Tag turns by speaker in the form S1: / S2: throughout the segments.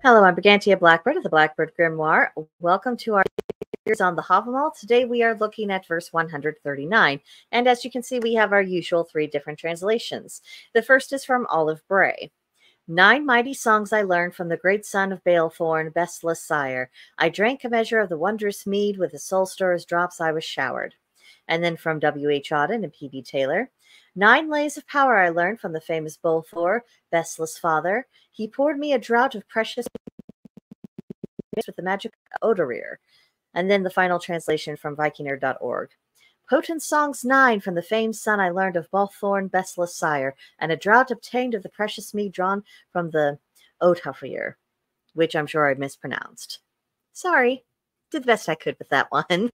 S1: Hello, I'm Brigantia Blackbird of the Blackbird Grimoire. Welcome to our series on the Havamal. Today we are looking at verse 139. And as you can see, we have our usual 3 different translations. The first is from Olive Bray. 9 mighty songs I learned from the great son of Balethorn, bestless sire. I drank a measure of the wondrous mead, with the soul stirrers drops I was showered. And then from W.H. Auden and P.B. Taylor. 9 lays of power I learned from the famous Bolthor, bestless father. He poured me a draught of precious with the magic odorir. And then the final translation from Vikinger.org. Potent songs 9 from the famed son I learned of Bolthorn, bestless sire, and a draught obtained of the precious mead drawn from the odorir, which I'm sure I mispronounced. Sorry, did the best I could with that one.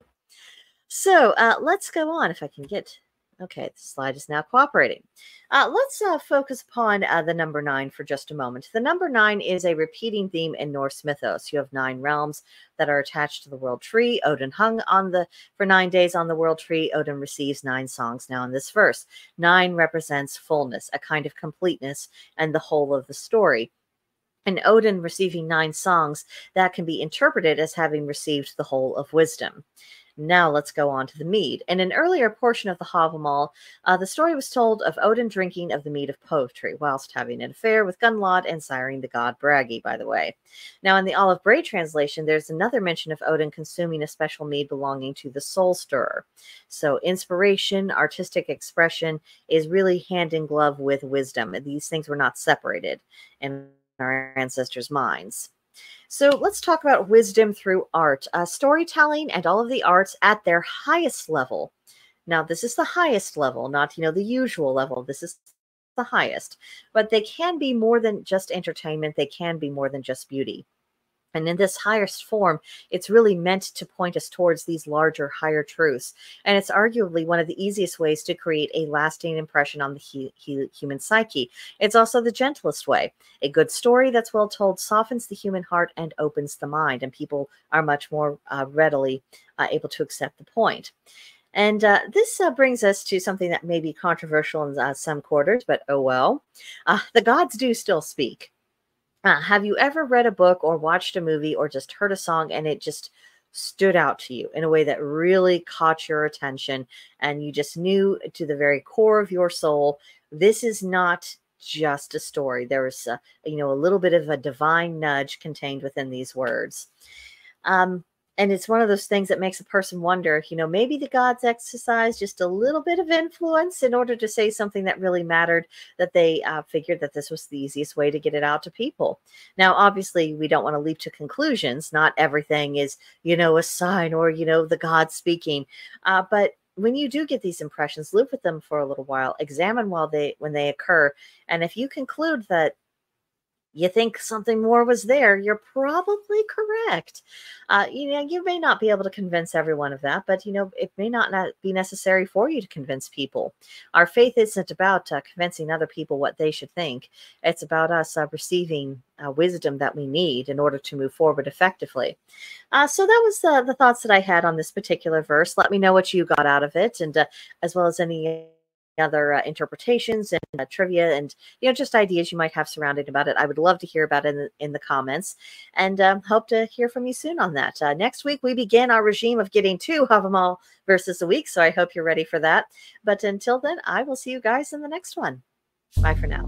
S1: So let's go on if I can get... Okay, the slide is now cooperating. Let's focus upon the number 9 for just a moment. The number 9 is a repeating theme in Norse mythos. You have 9 realms that are attached to the world tree. Odin hung for 9 days on the world tree. Odin receives 9 songs now in this verse. 9 represents fullness, a kind of completeness, and the whole of the story. And Odin receiving 9 songs, that can be interpreted as having received the whole of wisdom. Now let's go on to the mead. In an earlier portion of the Havamal, the story was told of Odin drinking of the mead of poetry whilst having an affair with Gunlod and siring the god Bragi, by the way. Now in the Olive Bray translation, there's another mention of Odin consuming a special mead belonging to the soul stirrer. So inspiration, artistic expression is really hand in glove with wisdom. These things were not separated in our ancestors' minds. So let's talk about wisdom through art, storytelling, and all of the arts at their highest level. Now, this is the highest level, not, the usual level. This is the highest. But they can be more than just entertainment. They can be more than just beauty. And in this highest form, it's really meant to point us towards these larger, higher truths. And it's arguably one of the easiest ways to create a lasting impression on the human psyche. It's also the gentlest way. A good story that's well told softens the human heart and opens the mind. And people are much more readily able to accept the point. And this brings us to something that may be controversial in some quarters, but oh well. The gods do still speak. Have you ever read a book or watched a movie or just heard a song and it just stood out to you in a way that really caught your attention and you just knew to the very core of your soul, this is not just a story. There is a little bit of a divine nudge contained within these words. And it's one of those things that makes a person wonder, maybe the gods exercised just a little bit of influence in order to say something that really mattered, that they figured that this was the easiest way to get it out to people. Now, obviously, we don't want to leap to conclusions. Not everything is, a sign or, the gods speaking. But when you do get these impressions, live with them for a little while, examine when they occur. And if you conclude that you think something more was there, you're probably correct. You may not be able to convince everyone of that, but, it may not be necessary for you to convince people. Our faith isn't about convincing other people what they should think. It's about us receiving wisdom that we need in order to move forward effectively. So that was the thoughts that I had on this particular verse. Let me know what you got out of it, and as well as any other interpretations and trivia and just ideas you might have surrounding about it. I would love to hear about it in the comments, and hope to hear from you soon on that. Next week we begin our regime of getting 2 Havamal verses a week, so I hope you're ready for that. But until then, I will see you guys in the next one. Bye for now.